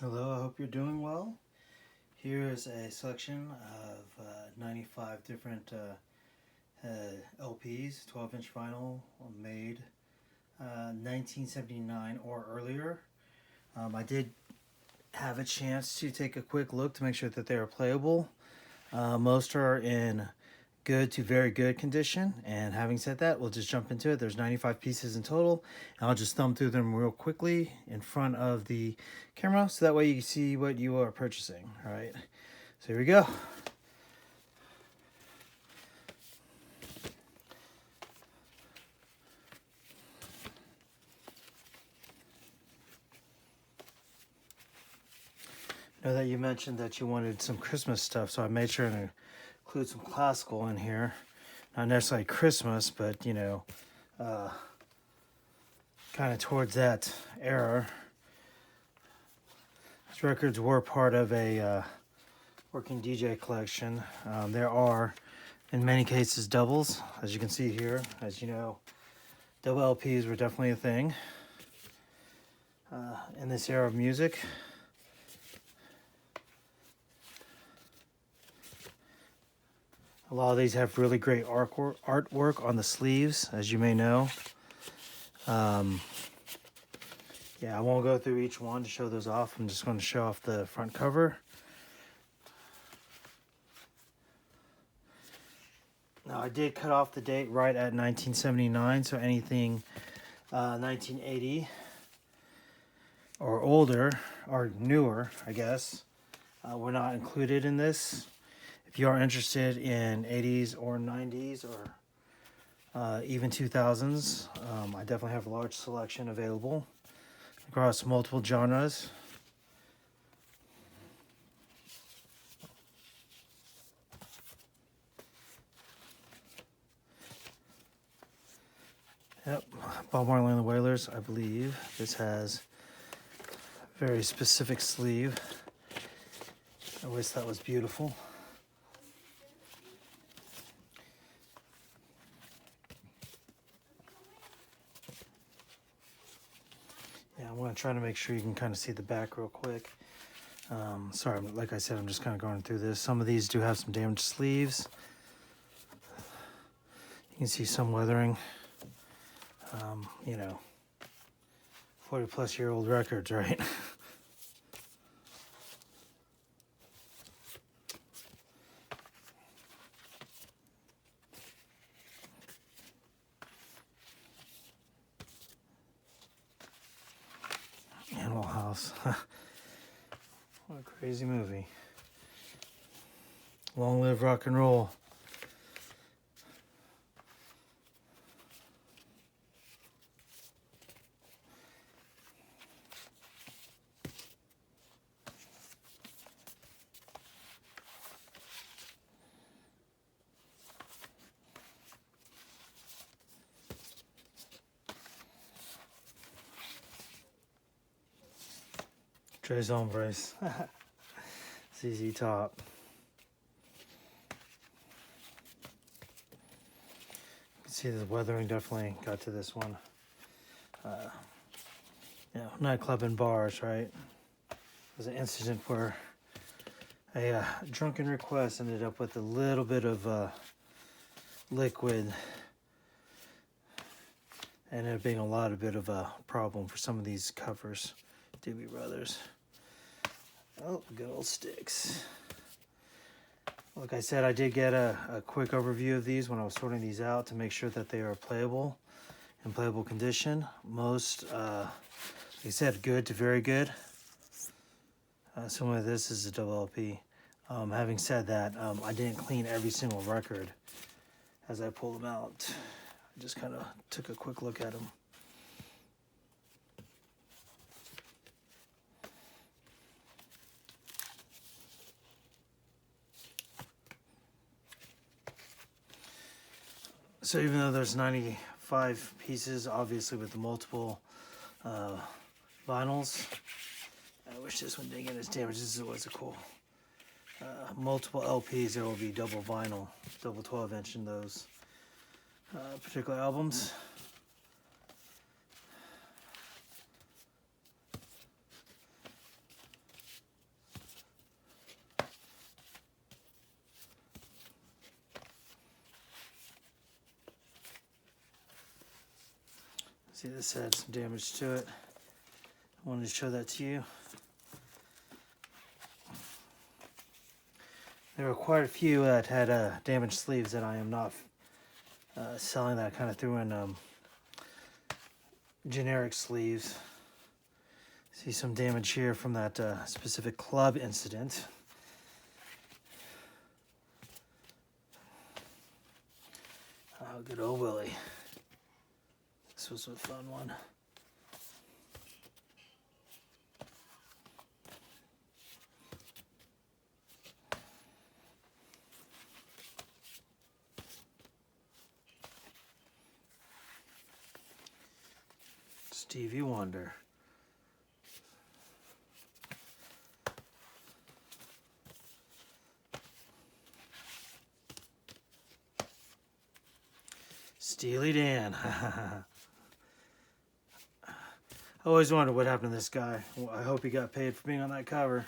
Hello, I hope you're doing well. Here is a selection of 95 different LPs, 12-inch vinyl, made 1979 or earlier. I did have a chance to take a quick look to make sure that they are playable. Most are in good to very good condition, and having said that, we'll just jump into it. There's 95 pieces in total, and I'll just thumb through them real quickly in front of the camera so that way you can see what you are purchasing. All right, so here we go. I know that you mentioned that you wanted some Christmas stuff, so I made sure to include some classical in here. Not necessarily Christmas, but you know, kind of towards that era. These records were part of a working DJ collection. There are, in many cases, doubles, as you can see here. As you know, double LPs were definitely a thing in this era of music. A lot of these have really great artwork on the sleeves, as you may know. Yeah, I won't go through each one to show those off. I'm just going to show off the front cover. Now, I did cut off the date right at 1979, so anything 1980 or older, or newer, I guess, were not included in this. If you are interested in 80s or 90s or even 2000s, I definitely have a large selection available across multiple genres. Yep, Bob Marley and the Wailers, I believe. This has a very specific sleeve. I wish that was beautiful. Yeah, I'm going to try to make sure you can kind of see the back real quick. Sorry, like I said, I'm just kind of going through this. Some of these do have some damaged sleeves. You can see some weathering. You know, 40-plus-year-old records, right? Animal House. What a crazy movie. Long live rock and roll. Tres Hombres. ZZ Top. You can see the weathering definitely got to this one. You know, nightclub and bars, right? There's an incident where a drunken request ended up with a little bit of liquid. Ended up being a lot of bit of a problem for some of these covers. Doobie Brothers. Oh, good old sticks. Like I said, I did get a quick overview of these when I was sorting these out to make sure that they are playable, in playable condition. Most, like I said, good to very good. Similar to this is a double LP. Having said that, I didn't clean every single record as I pulled them out. I just kind of took a quick look at them. So even though there's 95 pieces, obviously with the multiple vinyls, I wish this one didn't get as damaged. This was a cool. Multiple LPs, there will be double vinyl, double 12-inch in those particular albums. See, this had some damage to it. I wanted to show that to you. There were quite a few that had damaged sleeves that I am not selling, that I kind of threw in generic sleeves. See some damage here from that specific club incident. Oh, good old Willie. This was a fun one. Stevie Wonder. Steely Dan. I always wondered what happened to this guy. Well, I hope he got paid for being on that cover.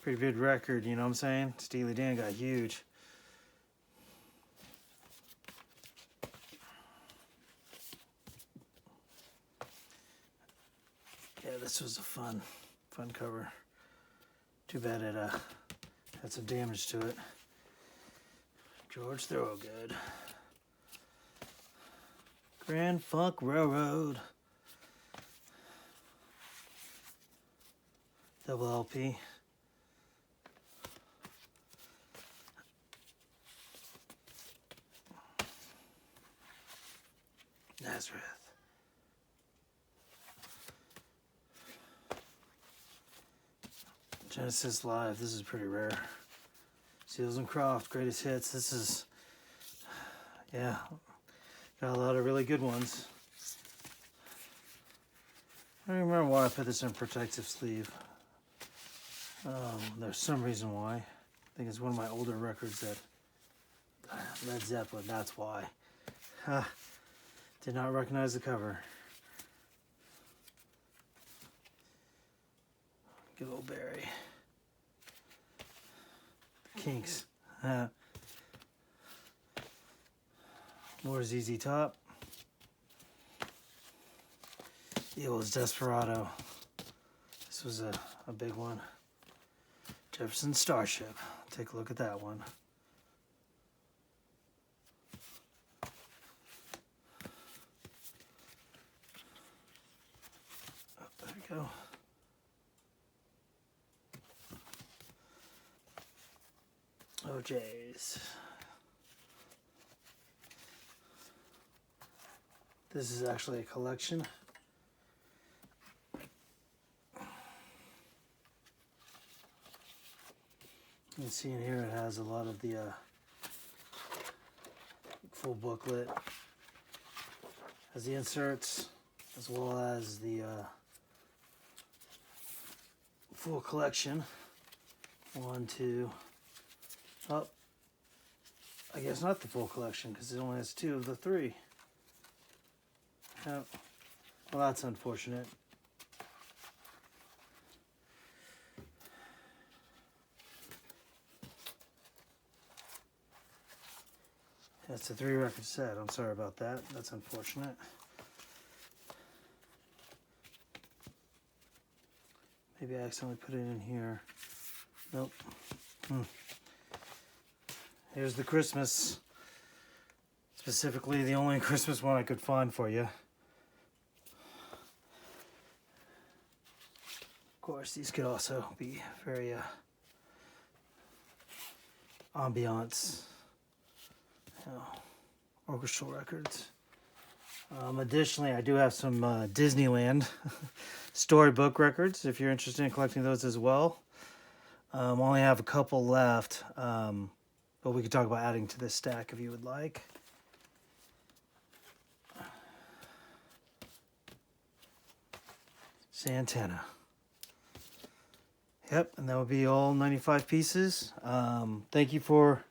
Pretty good record, you know what I'm saying? Steely Dan got huge. Yeah, this was a fun cover. Too bad it had some damage to it. George Thorogood. Grand Funk Railroad. Double LP. Nazareth. Genesis Live. This is pretty rare. Seals and Croft, greatest hits. This is, yeah, got a lot of really good ones. I don't remember why I put this in protective sleeve. There's some reason why. I think it's one of my older records that Led Zeppelin, that's why. Did not recognize the cover. Good old Barry. The Kinks. More ZZ Top. Eagles Desperado. This was a big one. Jefferson Starship. Take a look at that one. Oh, there we go. OJ's. This is actually a collection. You can see in here it has a lot of the full booklet, has the inserts as well as the full collection. One, two, oh, I guess not the full collection because it only has two of the three. Oh, well, that's unfortunate. That's a 3-record set. I'm sorry about that. That's unfortunate. Maybe I accidentally put it in here. Nope. Here's the Christmas. Specifically, the only Christmas one I could find for you. Of course, these could also be very ambiance. Orchestral records. Additionally, I do have some Disneyland storybook records if you're interested in collecting those as well. Only have a couple left, but we could talk about adding to this stack if you would like. Santana. Yep, and that would be all 95 pieces. Thank you for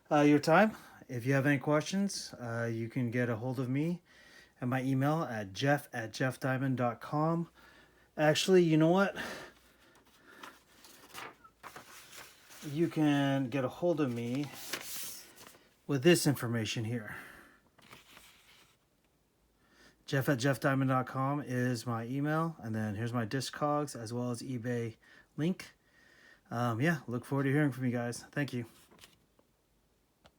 your time. If you have any questions, you can get a hold of me at my email at jeff@jefdiamond.com. Actually, you know what? You can get a hold of me with this information here. Jeff@jefdiamond.com is my email. And then here's my Discogs as well as eBay link. Yeah, look forward to hearing from you guys. Thank you.